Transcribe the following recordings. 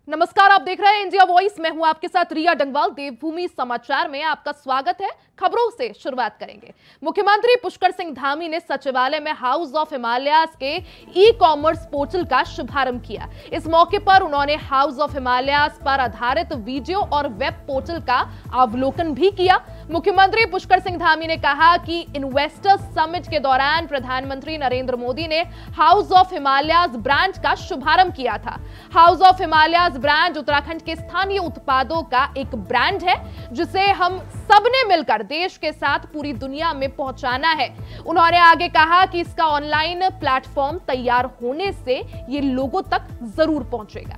नमस्कार, आप देख रहे हैं इंडिया वॉइस। मैं हूं आपके साथ रिया डंगवाल। देवभूमि समाचार में आपका स्वागत है। खबरों से शुरुआत करेंगे। मुख्यमंत्री पुष्कर सिंह धामी ने सचिवालय में हाउस ऑफ हिमालयाज के ई कॉमर्स पोर्टल का शुभारंभ किया। इस मौके पर उन्होंने हाउस ऑफ हिमालयाज पर आधारित वीडियो और वेब पोर्टल का अवलोकन भी किया। मुख्यमंत्री पुष्कर सिंह धामी ने कहा कि इन्वेस्टर्स समिट के दौरान प्रधानमंत्री नरेंद्र मोदी ने हाउस ऑफ हिमालयाज ब्रांड का शुभारंभ किया था। House of Himalayas brand Uttarakhand के स्थानीय उत्पादों का एक ब्रांड है जिसे हम सबने मिलकर देश के साथ पूरी दुनिया में पहुंचाना है। उन्होंने आगे कहा कि इसका ऑनलाइन प्लेटफॉर्म तैयार होने से ये लोगों तक जरूर पहुंचेगा।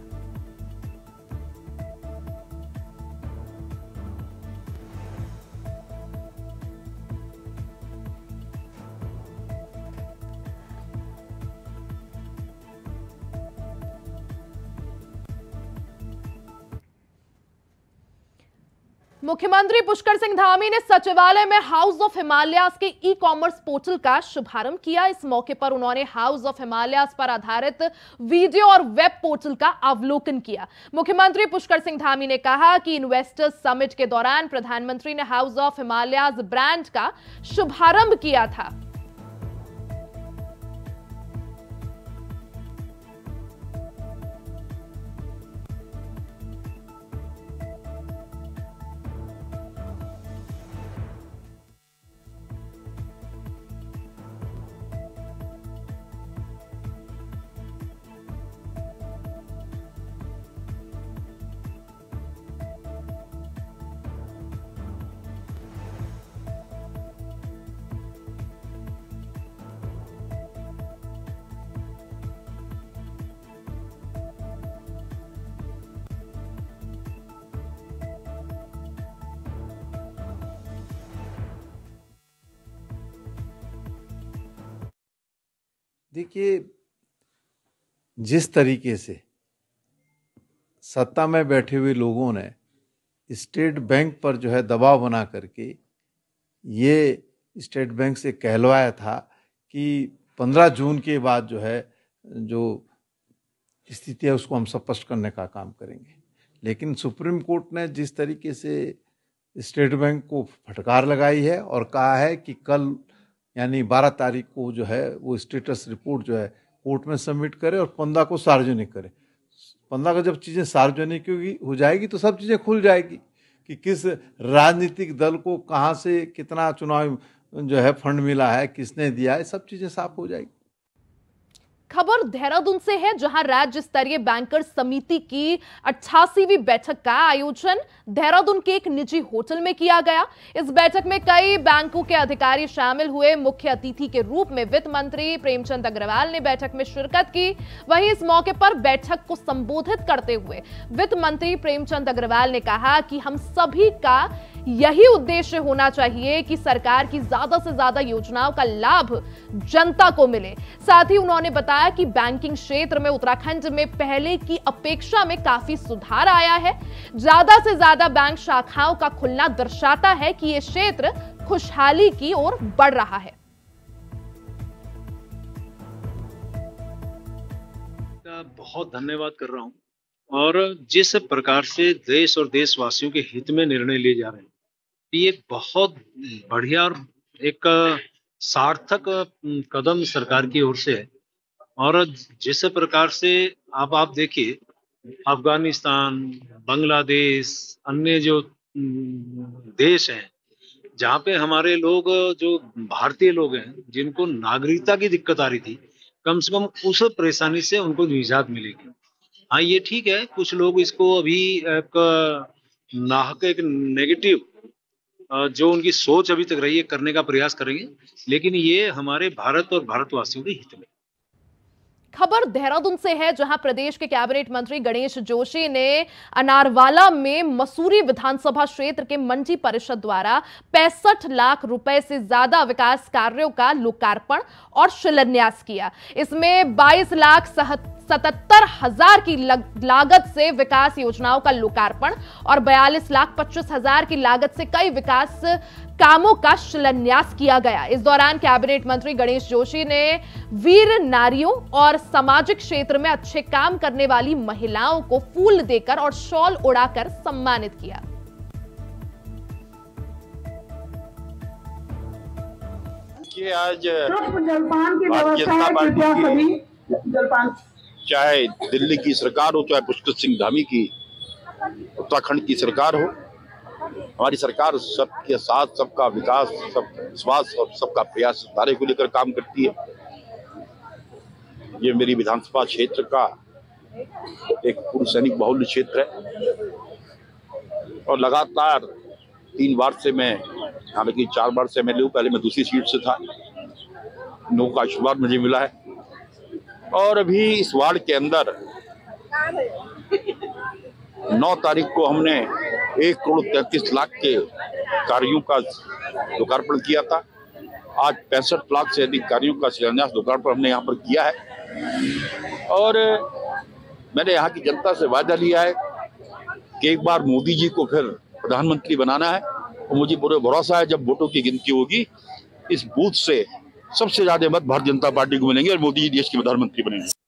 मुख्यमंत्री पुष्कर सिंह धामी ने सचिवालय में हाउस ऑफ हिमालयाज के ई कॉमर्स पोर्टल का शुभारंभ किया। इस मौके पर उन्होंने हाउस ऑफ हिमालयाज पर आधारित वीडियो और वेब पोर्टल का अवलोकन किया। मुख्यमंत्री पुष्कर सिंह धामी ने कहा कि इन्वेस्टर्स समिट के दौरान प्रधानमंत्री ने हाउस ऑफ हिमालयाज ब्रांड का शुभारंभ किया था। देखिए, जिस तरीके से सत्ता में बैठे हुए लोगों ने स्टेट बैंक पर जो है दबाव बना करके ये स्टेट बैंक से कहलवाया था कि 15 जून के बाद जो है जो स्थिति है उसको हम स्पष्ट करने का काम करेंगे, लेकिन सुप्रीम कोर्ट ने जिस तरीके से स्टेट बैंक को फटकार लगाई है और कहा है कि कल यानी 12 तारीख को जो है वो स्टेटस रिपोर्ट जो है कोर्ट में सबमिट करे और 15 को सार्वजनिक करे। 15 को जब चीज़ें सार्वजनिक हो जाएगी तो सब चीज़ें खुल जाएगी कि किस राजनीतिक दल को कहाँ से कितना चुनाव जो है फंड मिला है, किसने दिया है, सब चीज़ें साफ हो जाएगी। खबर देहरादून से है, जहां राज्य स्तरीय बैंकर्स समिति की 88वीं बैठक का आयोजन देहरादून के एक निजी होटल में किया गया। इस बैठक में कई बैंकों के अधिकारी शामिल हुए। मुख्य अतिथि के रूप में वित्त मंत्री प्रेमचंद अग्रवाल ने बैठक में शिरकत की। वहीं इस मौके पर बैठक को संबोधित करते हुए वित्त मंत्री प्रेमचंद अग्रवाल ने कहा कि हम सभी का यही उद्देश्य होना चाहिए कि सरकार की ज्यादा से ज्यादा योजनाओं का लाभ जनता को मिले। साथ ही उन्होंने बताया कि बैंकिंग क्षेत्र में उत्तराखंड में पहले की अपेक्षा में काफी सुधार आया है। ज्यादा से ज्यादा बैंक शाखाओं का खुलना दर्शाता है कि यह क्षेत्र खुशहाली की ओर बढ़ रहा है। बहुत धन्यवाद कर रहा हूं और जिस प्रकार से देश और देशवासियों के हित में निर्णय लिए जा रहे हैं, ये बहुत बढ़िया और एक सार्थक कदम सरकार की ओर से है। और जिस प्रकार से आप देखिए, अफगानिस्तान, बांग्लादेश, अन्य जो देश हैं जहाँ पे हमारे लोग, जो भारतीय लोग हैं जिनको नागरिकता की दिक्कत आ रही थी, कम से कम उस परेशानी से उनको निजात मिलेगी। हाँ, ये ठीक है, कुछ लोग इसको अभी एक नाहक, एक नेगेटिव जो उनकी सोच अभी तक रही है करने का प्रयास करेंगे, लेकिन ये हमारे भारत और भारतवासियों के हित में। खबर देहरादून से है, जहां प्रदेश के कैबिनेट मंत्री गणेश जोशी ने अनारवाला में मसूरी विधानसभा क्षेत्र के मंडी परिषद द्वारा 65 लाख रुपए से ज्यादा विकास कार्यों का लोकार्पण और शिलान्यास किया। इसमें 22,77,000 की लागत से विकास योजनाओं का लोकार्पण और 42,25,000 की लागत से कई विकास कामों का शिलान्यास किया गया। इस दौरान कैबिनेट मंत्री गणेश जोशी ने वीर नारियों और सामाजिक क्षेत्र में अच्छे काम करने वाली महिलाओं को फूल देकर और शॉल उड़ाकर सम्मानित किया। आज भारतीय जनता पार्टी चाहे दिल्ली की सरकार हो, चाहे पुष्कर सिंह धामी की उत्तराखंड की सरकार हो, हमारी सरकार सबके साथ, सबका विकास, सब विश्वास और सबका प्रयास धारे को लेकर काम करती है। ये मेरी विधानसभा क्षेत्र का एक पूर्व सैनिक बहुल्य क्षेत्र है और लगातार 3 बार से मैं, हालांकि 4 बार से एमएलए हूं, पहले मैं दूसरी सीट से था, लोगों का आशीर्वाद मुझे मिला है। और अभी इस वार्ड के अंदर 9 तारीख को हमने 1,33,00,000 के कार्यों का लोकार्पण किया था। आज 65 लाख से अधिक कार्यों का शिलान्यास लोकार्पण हमने यहाँ पर किया है। और मैंने यहाँ की जनता से वादा लिया है कि एक बार मोदी जी को फिर प्रधानमंत्री बनाना है और मुझे पूरा भरोसा है जब वोटों की गिनती होगी इस बूथ से सबसे ज्यादा मत भारतीय जनता पार्टी को मिलेंगे और मोदी जी देश के प्रधानमंत्री बनेंगे।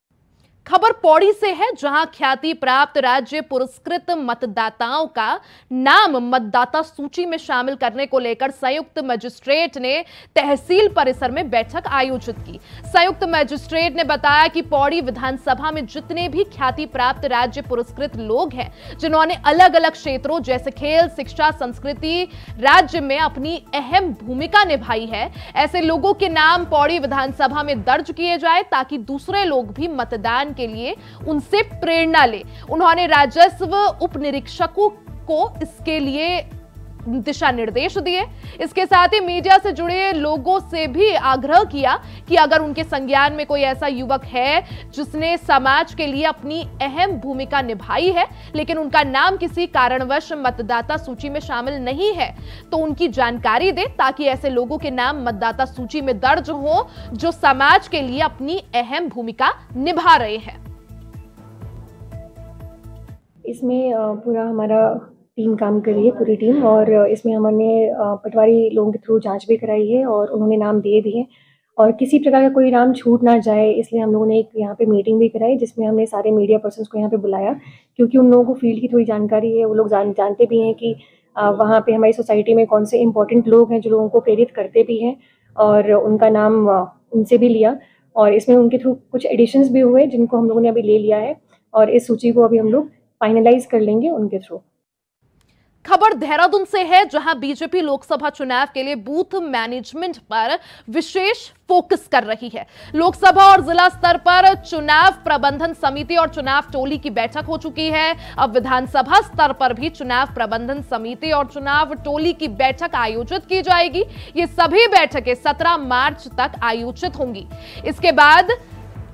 खबर पौड़ी से है, जहां ख्याति प्राप्त राज्य पुरस्कृत मतदाताओं का नाम मतदाता सूची में शामिल करने को लेकर संयुक्त मजिस्ट्रेट ने तहसील परिसर में बैठक आयोजित की। संयुक्त मजिस्ट्रेट ने बताया कि पौड़ी विधानसभा में जितने भी ख्याति प्राप्त राज्य पुरस्कृत लोग हैं, जिन्होंने अलग अलग क्षेत्रों जैसे खेल, शिक्षा, संस्कृति राज्य में अपनी अहम भूमिका निभाई है, ऐसे लोगों के नाम पौड़ी विधानसभा में दर्ज किए जाए ताकि दूसरे लोग भी मतदान के लिए उनसे प्रेरणा ले। उन्होंने राजस्व उप निरीक्षकों को इसके लिए दिशा निर्देश दिए। इसके साथ ही मीडिया से जुड़े लोगों से भी आग्रह किया कि अगर उनके संज्ञान में कोई ऐसा युवक है जिसने समाज के लिए अपनी अहम भूमिका निभाई है लेकिन उनका नाम किसी कारणवश मतदाता सूची में शामिल नहीं है तो उनकी जानकारी दे ताकि ऐसे लोगों के नाम मतदाता सूची में दर्ज हो जो समाज के लिए अपनी अहम भूमिका निभा रहे हैं। इसमें पूरा हमारा टीम काम कर रही है, पूरी टीम, और इसमें हमने पटवारी लोगों के थ्रू जांच भी कराई है और उन्होंने नाम दिए भी हैं और किसी प्रकार का कोई नाम छूट ना जाए इसलिए हम लोगों ने एक यहाँ पे मीटिंग भी कराई जिसमें हमने सारे मीडिया पर्सन्स को यहाँ पे बुलाया क्योंकि उन लोगों को फील्ड की थोड़ी जानकारी है। वो लोग जानते भी हैं कि वहाँ पे हमारी सोसाइटी में कौन से इंपॉर्टेंट लोग हैं जो लोगों को प्रेरित करते भी हैं और उनका नाम उनसे भी लिया और इसमें उनके थ्रू कुछ एडिशंस भी हुए जिनको हम लोगों ने अभी ले लिया है और इस सूची को अभी हम लोग फाइनलाइज कर लेंगे उनके थ्रू। खबर देहरादून से है, जहां बीजेपी लोकसभा चुनाव के लिए बूथ मैनेजमेंट पर विशेष फोकस कर रही है। लोकसभा और जिला स्तर पर चुनाव प्रबंधन समिति और चुनाव टोली की बैठक हो चुकी है। अब विधानसभा स्तर पर भी चुनाव प्रबंधन समिति और चुनाव टोली की बैठक आयोजित की जाएगी। ये सभी बैठकें 17 मार्च तक आयोजित होंगी। इसके बाद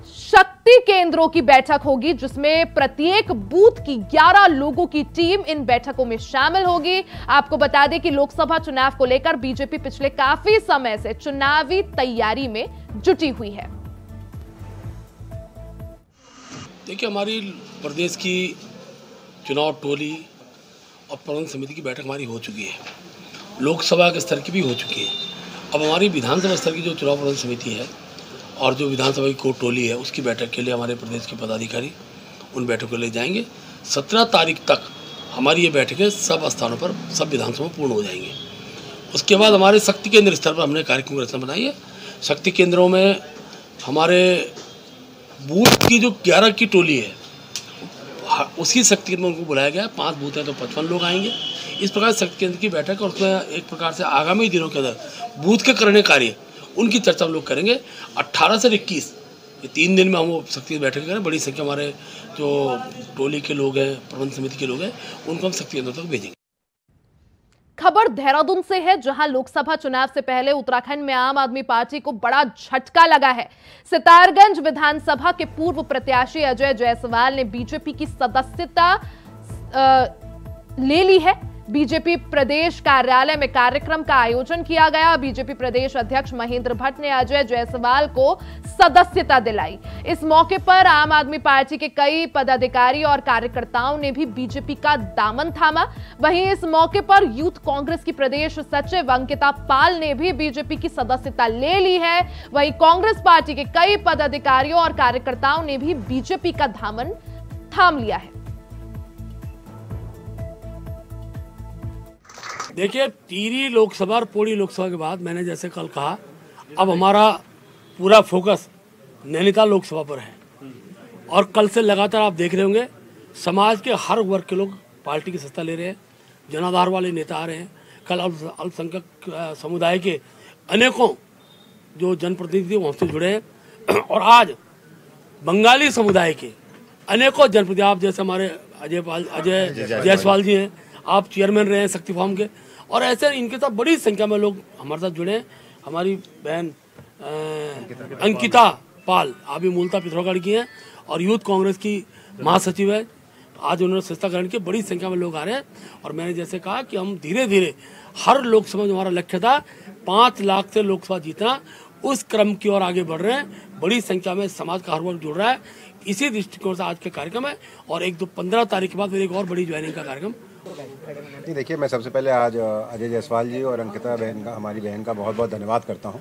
शक्ति केंद्रों की बैठक होगी जिसमें प्रत्येक बूथ की 11 लोगों की टीम इन बैठकों में शामिल होगी। आपको बता दें कि लोकसभा चुनाव को लेकर बीजेपी पिछले काफी समय से चुनावी तैयारी में जुटी हुई है। देखिए, हमारी प्रदेश की चुनाव टोली और प्रबंधन समिति की बैठक हमारी हो चुकी है, लोकसभा के स्तर की भी हो चुकी है। अब हमारी विधानसभा स्तर की जो चुनाव प्रबंधन समिति है और जो विधानसभा की कोर टोली है उसकी बैठक के लिए हमारे प्रदेश के पदाधिकारी उन बैठकों के लिए जाएंगे। 17 तारीख तक हमारी ये बैठकें सब स्थानों पर, सब विधानसभा पूर्ण हो जाएंगी। उसके बाद हमारे शक्ति केंद्र स्तर पर हमने कार्यक्रम की रचना बनाई है। शक्ति केंद्रों में हमारे बूथ की जो 11 की टोली है उसी शक्ति केंद्र में उनको बुलाया गया है। 5 बूथ हैं तो 55 लोग आएंगे। इस प्रकार शक्ति केंद्र की बैठक और उसमें एक प्रकार से आगामी दिनों के अंदर बूथ के करने कार्य उनकी चर्चा हम लोग करेंगे। 18 से 21 ये 3 दिन में हम वो शक्ति बैठक करें। बड़ी संख्या हमारे जो टोली के लोग हैं, प्रबंधन समिति के लोग हैं, उनको हम शक्ति केंद्रों तक भेजेंगे। खबर देहरादून से है, जहां लोकसभा चुनाव से पहले उत्तराखंड में आम आदमी पार्टी को बड़ा झटका लगा है। सितारगंज विधानसभा के पूर्व प्रत्याशी अजय जायसवाल ने बीजेपी की सदस्यता ले ली है। बीजेपी प्रदेश कार्यालय में कार्यक्रम का आयोजन किया गया। बीजेपी प्रदेश अध्यक्ष महेंद्र भट्ट ने अजय जायसवाल को सदस्यता दिलाई। इस मौके पर आम आदमी पार्टी के कई पदाधिकारी और कार्यकर्ताओं ने भी बीजेपी का दामन थामा। वहीं इस मौके पर यूथ कांग्रेस की प्रदेश सचिव अंकिता पाल ने भी बीजेपी की सदस्यता ले ली है। वहीं कांग्रेस पार्टी के कई पदाधिकारियों और कार्यकर्ताओं ने भी बीजेपी का दामन थाम लिया है। देखिए, टिहरी लोकसभा और पौड़ी लोकसभा के बाद मैंने जैसे कल कहा, अब हमारा पूरा फोकस नैनीताल लोकसभा पर है। और कल से लगातार आप देख रहे होंगे समाज के हर वर्ग के लोग पार्टी की सत्ता ले रहे हैं। जनाधार वाले नेता आ रहे हैं। कल अल्पसंख्यक समुदाय के अनेकों जो जनप्रतिनिधि वहाँ से जुड़े हैं। और आज बंगाली समुदाय के अनेकों जनप्रतिनिधि, आप जैसे हमारे अजय जायसवाल जी हैं, आप चेयरमैन रहे हैं शक्ति फार्म के, और ऐसे इनके साथ बड़ी संख्या में लोग हमारे साथ जुड़े हैं। हमारी बहन अंकिता पाल, आप भी मूलतः पिथौरागढ़ की हैं और यूथ कांग्रेस की महासचिव है। आज उन्होंने सत्ता ग्रहण की, बड़ी संख्या में लोग आ रहे हैं। और मैंने जैसे कहा कि हम धीरे धीरे हर लोकसभा में हमारा लक्ष्य था 5 लाख से लोकसभा जीतना, उस क्रम की ओर आगे बढ़ रहे हैं। बड़ी संख्या में समाज का हर वर्ग जुड़ रहा है। इसी दृष्टिकोण से आज का कार्यक्रम है। और 15 तारीख के बाद फिर एक और बड़ी ज्वाइनिंग का कार्यक्रम। नहीं, देखिए, मैं सबसे पहले आज अजय जायसवाल जी और अंकिता बहन का, हमारी बहन का बहुत बहुत धन्यवाद करता हूं।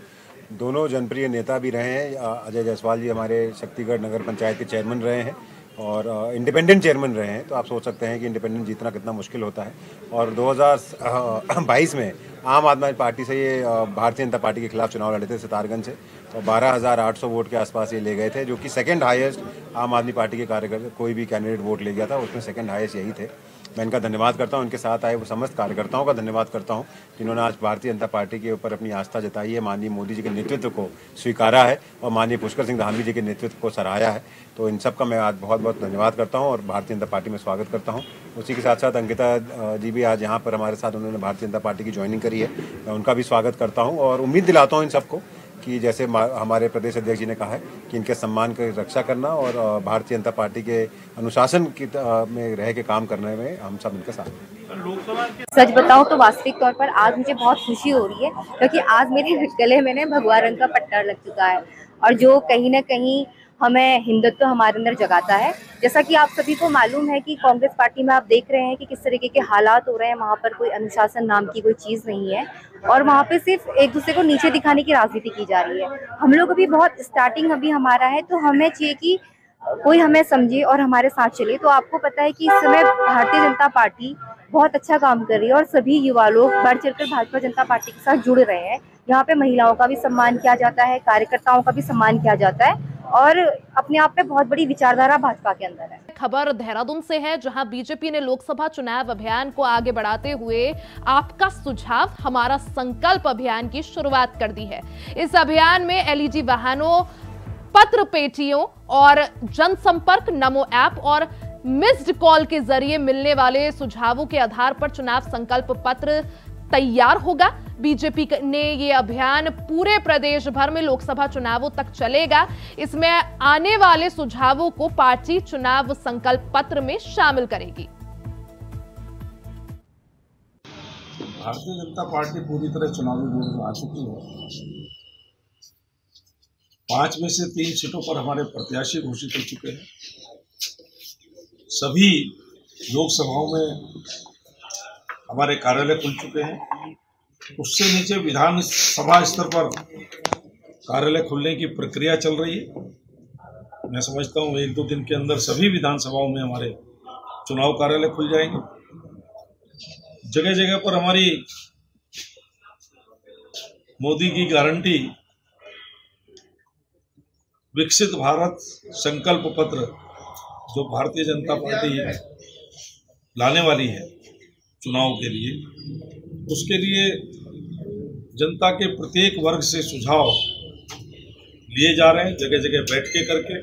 दोनों जनप्रिय नेता भी रहे हैं। अजय जायसवाल जी हमारे शक्तिगढ़ नगर पंचायत के चेयरमैन रहे हैं और इंडिपेंडेंट चेयरमैन रहे हैं। तो आप सोच सकते हैं कि इंडिपेंडेंट जीतना कितना मुश्किल होता है। और 2022 में आम आदमी पार्टी से ये भारतीय जनता पार्टी के खिलाफ चुनाव लड़े थे सितारगंज से, और 12,800 वोट के आसपास ये ले गए थे, जो कि सेकंड हाईएस्ट आम आदमी पार्टी के कार्यकर्ता कोई भी कैंडिडेट वोट ले गया था, उसमें सेकंड हाईएस्ट यही थे। मैं इनका धन्यवाद करता हूं। इनके साथ आए वो समस्त कार्यकर्ताओं का धन्यवाद करता हूं जिन्होंने आज भारतीय जनता पार्टी के ऊपर अपनी आस्था जताई है, माननीय मोदी जी के नेतृत्व को स्वीकारा है और माननीय पुष्कर सिंह धामी जी के नेतृत्व को सराहाया है। तो इन सब का मैं आज बहुत बहुत धन्यवाद करता हूं और भारतीय जनता पार्टी में स्वागत करता हूं। उसी के साथ साथ अंकिता जी भी आज यहाँ पर हमारे साथ, उन्होंने भारतीय जनता पार्टी की ज्वाइनिंग करी है। मैं उनका भी स्वागत करता हूँ और उम्मीद दिलाता हूँ इन सबको कि जैसे हमारे प्रदेश अध्यक्ष जी ने कहा है कि इनके सम्मान की रक्षा करना और भारतीय जनता पार्टी के अनुशासन की में रह के काम करने में हम सब इनके साथ हैं। सच बताऊं तो वास्तविक तौर पर आज मुझे बहुत खुशी हो रही है, क्योंकि आज मेरे गले में भगवा रंग का पट्टा लग चुका है, और जो कहीं ना कहीं हमें हिंदुत्व हमारे अंदर जगाता है। जैसा कि आप सभी को मालूम है कि कांग्रेस पार्टी में आप देख रहे हैं कि किस तरीके के हालात हो रहे हैं। वहाँ पर कोई अनुशासन नाम की कोई चीज़ नहीं है और वहाँ पे सिर्फ एक दूसरे को नीचे दिखाने की राजनीति की जा रही है। हम लोग अभी बहुत स्टार्टिंग अभी हमारा है, तो हमें चाहिए कि कोई हमें समझे और हमारे साथ चले। तो आपको पता है कि इस समय भारतीय जनता पार्टी बहुत अच्छा काम कर रही है और सभी युवा लोग बढ़ चढ़कर भाजपा जनता पार्टी के साथ जुड़ रहे हैं। यहाँ पे महिलाओं का भी सम्मान किया जाता है, कार्यकर्ताओं का भी सम्मान किया जाता है, और अपने आप में बहुत बड़ी विचारधारा भाजपा के अंदर है। खबर देहरादून से है, जहां बीजेपी ने लोकसभा चुनाव अभियान को आगे बढ़ाते हुए आपका सुझाव हमारा संकल्प अभियान की शुरुआत कर दी है। इस अभियान में एलईडी वाहनों, पत्र पेटियों और जनसंपर्क नमो ऐप और मिस्ड कॉल के जरिए मिलने वाले सुझावों के आधार पर चुनाव संकल्प पत्र तैयार होगा। बीजेपी ने ये अभियान पूरे प्रदेश भर में लोकसभा चुनावों तक चलेगा। इसमें आने वाले सुझावों को पार्टी चुनाव संकल्प पत्र में शामिल करेगी। भारतीय जनता पार्टी पूरी तरह चुनावी मोड में आ चुकी है। 5 में से 3 सीटों पर हमारे प्रत्याशी घोषित हो चुके हैं। सभी लोकसभाओं में हमारे कार्यालय खुल चुके हैं। उससे नीचे विधानसभा स्तर पर कार्यालय खुलने की प्रक्रिया चल रही है। मैं समझता हूँ 1-2 दिन के अंदर सभी विधानसभाओं में हमारे चुनाव कार्यालय खुल जाएंगे। जगह जगह पर हमारी मोदी की गारंटी विकसित भारत संकल्प पत्र जो भारतीय जनता पार्टी लाने वाली है चुनाव के लिए, उसके लिए जनता के प्रत्येक वर्ग से सुझाव लिए जा रहे हैं, जगह जगह बैठकें करके।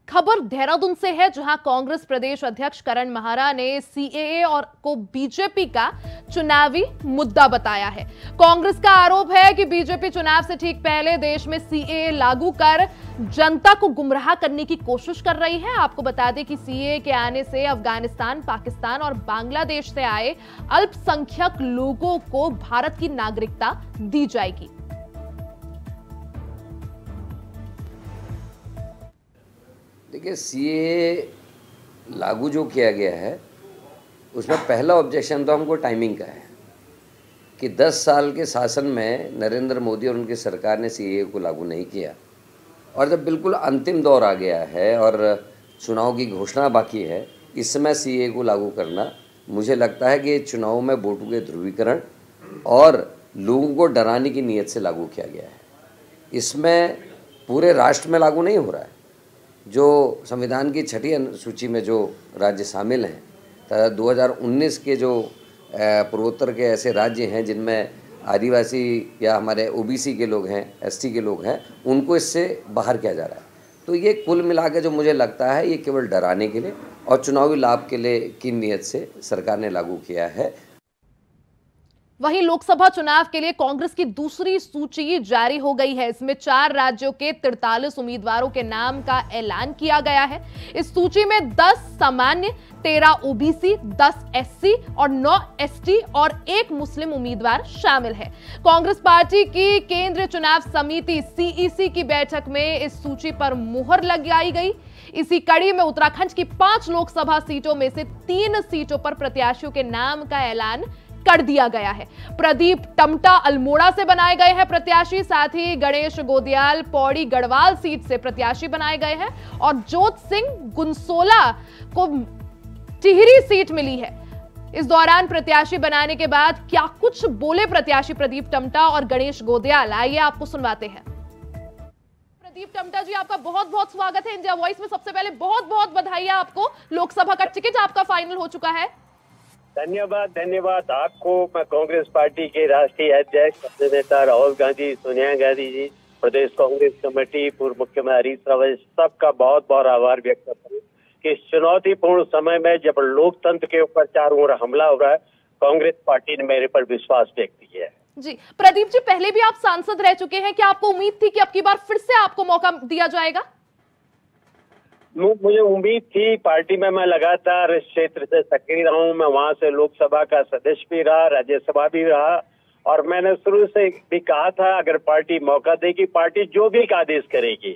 खबर देहरादून से है, जहां कांग्रेस प्रदेश अध्यक्ष करण माहरा ने सीएए और को बीजेपी का चुनावी मुद्दा बताया है। कांग्रेस का आरोप है कि बीजेपी चुनाव से ठीक पहले देश में सीएए लागू कर जनता को गुमराह करने की कोशिश कर रही है। आपको बता दें कि सीएए के आने से अफगानिस्तान, पाकिस्तान और बांग्लादेश से आए अल्पसंख्यक लोगों को भारत की नागरिकता दी जाएगी। देखिए, सीएए लागू जो किया गया है उसमें पहला ऑब्जेक्शन तो हमको टाइमिंग का है कि 10 साल के शासन में नरेंद्र मोदी और उनकी सरकार ने सीएए को लागू नहीं किया, और जब बिल्कुल अंतिम दौर आ गया है और चुनाव की घोषणा बाकी है, इस समय सीएए को लागू करना, मुझे लगता है कि चुनाव में वोटों के ध्रुवीकरण और लोगों को डराने की नीयत से लागू किया गया है। इसमें पूरे राष्ट्र में लागू नहीं हो रहा है। जो संविधान की 6ठी अनुसूची में जो राज्य शामिल हैं, 2019 के जो पूर्वोत्तर के ऐसे राज्य हैं जिनमें आदिवासी या हमारे ओबीसी के लोग हैं, एसटी के लोग हैं, उनको इससे बाहर किया जा रहा है। तो ये कुल मिला के जो मुझे लगता है ये केवल डराने के लिए और चुनावी लाभ के लिए की नीयत से सरकार ने लागू किया है। वहीं लोकसभा चुनाव के लिए कांग्रेस की दूसरी सूची जारी हो गई है। इसमें 4 राज्यों के 43 उम्मीदवारों के नाम का ऐलान किया गया है। इस सूची में 10 सामान्य, 13 ओबीसी, 10 एससी और 9 एसटी और 1 मुस्लिम उम्मीदवार शामिल है। कांग्रेस पार्टी की केंद्रीय चुनाव समिति सीईसी की बैठक में इस सूची पर मुहर लगाई गई। इसी कड़ी में उत्तराखंड की 5 लोकसभा सीटों में से 3 सीटों पर प्रत्याशियों के नाम का ऐलान कर दिया गया है। प्रदीप टमटा अल्मोड़ा से बनाए गए हैं प्रत्याशी, साथ ही गणेश गोदियाल पौड़ी गढ़वाल सीट से प्रत्याशी बनाए गए हैं और जोत सिंह गुनसोला को टिहरी सीट मिली है। इस दौरान प्रत्याशी बनाने के बाद क्या कुछ बोले प्रत्याशी प्रदीप टमटा और गणेश गोदियाल, आइए आपको सुनवाते हैं। प्रदीप टमटा जी, आपका बहुत बहुत स्वागत है इंडिया वॉइस में। सबसे पहले बहुत बहुत बधाई आपको, लोकसभा का टिकट आपका फाइनल हो चुका है। धन्यवाद आपको। मैं कांग्रेस पार्टी के राष्ट्रीय अध्यक्ष नेता राहुल गांधी, सोनिया गांधी जी, प्रदेश कांग्रेस कमेटी, पूर्व मुख्यमंत्री हरीश रावत, सबका बहुत बहुत आभार व्यक्त करता हूँ कि इस चुनौतीपूर्ण समय में जब लोकतंत्र के ऊपर चारों ओर हमला हो रहा है, कांग्रेस पार्टी ने मेरे पर विश्वास व्यक्त किया है। जी प्रदीप जी, पहले भी आप सांसद रह चुके हैं, क्या आपको उम्मीद थी कि अब की बार फिर से आपको मौका दिया जाएगा? मुझे उम्मीद थी। पार्टी में मैं लगातार इस क्षेत्र से सक्रिय रहा हूँ। मैं वहां से लोकसभा का सदस्य भी रहा, राज्यसभा भी रहा, और मैंने शुरू से भी कहा था अगर पार्टी मौका देगी, पार्टी जो भी आदेश करेगी,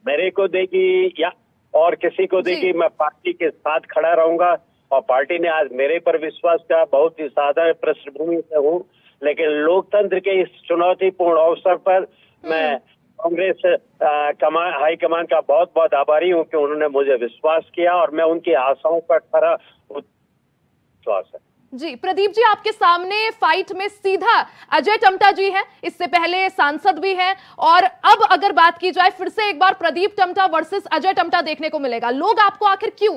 मेरे को देगी या और किसी को देगी, मैं पार्टी के साथ खड़ा रहूंगा। और पार्टी ने आज मेरे पर विश्वास किया। बहुत ही साधारण पृष्ठभूमि से हूँ, लेकिन लोकतंत्र के इस चुनौतीपूर्ण अवसर पर मैं कांग्रेस हाईकमान का बहुत बहुत आभारी हूं कि उन्होंने मुझे विश्वास किया और मैं उनकी आशाओं पर खरा विश्वास है। जी प्रदीप जी, आपके सामने फाइट में सीधा अजय टमटा जी हैं, इससे पहले सांसद भी हैं, और अब अगर बात की जाए फिर से एक बार प्रदीप टमटा वर्सेस अजय टमटा देखने को मिलेगा। लोग आपको आखिर क्यों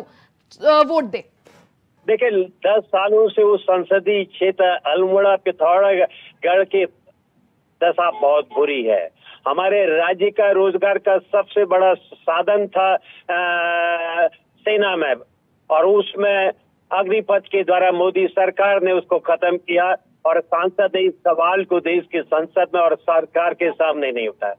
वोट दे? देखिए, 10 सालों से उस संसदीय क्षेत्र अल्मोड़ा पिथौरागढ़ की दशा बहुत बुरी है। हमारे राज्य का रोजगार का सबसे बड़ा साधन था सेना में, और उसमें अग्निपथ के द्वारा मोदी सरकार ने उसको खत्म किया, और सांसद ने इस सवाल को देश की संसद में और सरकार के सामने नहीं उठाया।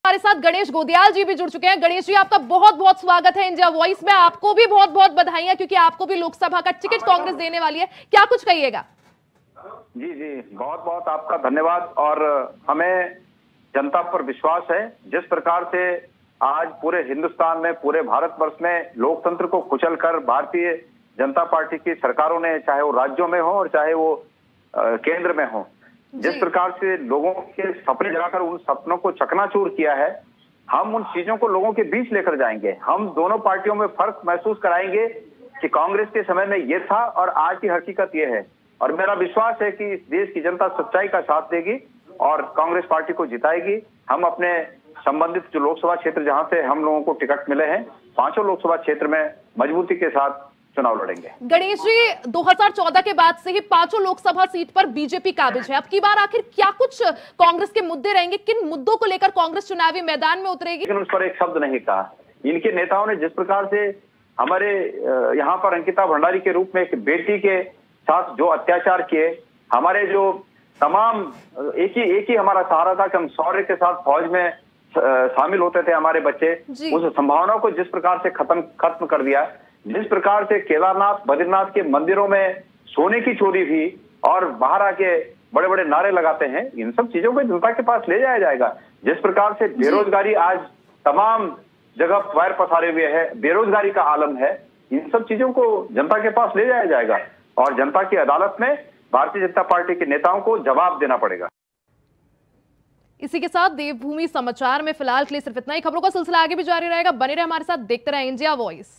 हमारे साथ गणेश गोदियाल जी भी जुड़ चुके हैं। गणेश जी, आपका बहुत बहुत स्वागत है इंडिया वॉइस में। आपको भी बहुत बहुत बधाइयां, क्योंकि आपको भी लोकसभा का टिकट कांग्रेस देने वाली है। क्या कुछ कहिएगा? जी बहुत बहुत आपका धन्यवाद। और हमें जनता पर विश्वास है। जिस प्रकार से आज पूरे हिंदुस्तान में, पूरे भारतवर्ष में लोकतंत्र को कुचलकर भारतीय जनता पार्टी की सरकारों ने, चाहे वो राज्यों में हो और चाहे वो केंद्र में हो, जिस प्रकार से लोगों के सपने जगाकर उन सपनों को चकनाचूर किया है, हम उन चीजों को लोगों के बीच लेकर जाएंगे। हम दोनों पार्टियों में फर्क महसूस कराएंगे कि कांग्रेस के समय में ये था और आज की हकीकत ये है। और मेरा विश्वास है कि इस देश की जनता सच्चाई का साथ देगी और कांग्रेस पार्टी को जिताएगी। हम अपने संबंधित जो लोकसभा क्षेत्र जहां से हम लोगों को टिकट मिले हैं, 5 लोकसभा क्षेत्र में मजबूती के साथ चुनाव लड़ेंगे। गणेश जी, 2014 के बाद से ही 5 लोकसभा सीट पर बीजेपी काबिज है। अब की बार आखिर क्या कुछ कांग्रेस के मुद्दे रहेंगे? किन मुद्दों को लेकर कांग्रेस चुनावी मैदान में उतरेगी? लेकिन उस पर एक शब्द नहीं कहा। इनके नेताओं ने जिस प्रकार से हमारे यहाँ पर अंकिता भंडारी के रूप में एक बेटी के साथ जो अत्याचार किए, हमारे जो तमाम एक ही हमारा सहारा था कि हम शौर्य के साथ फौज में शामिल होते थे हमारे बच्चे, उस संभावना को जिस प्रकार से खत्म कर दिया, जिस प्रकार से केदारनाथ बद्रीनाथ के मंदिरों में सोने की चोरी भी और बाहर आके बड़े बड़े नारे लगाते हैं, इन सब चीजों को जनता के पास ले जाया जाएगा। जिस प्रकार से बेरोजगारी आज तमाम जगह पैर पसारे हुए है, बेरोजगारी का आलम है, इन सब चीजों को जनता के पास ले जाया जाएगा और जनता की अदालत में भारतीय जनता पार्टी के नेताओं को जवाब देना पड़ेगा। इसी के साथ देवभूमि समाचार में फिलहाल के लिए सिर्फ इतना ही। खबरों का सिलसिला आगे भी जारी रहेगा। बने रहे हमारे साथ, देखते रहे इंडिया वॉइस।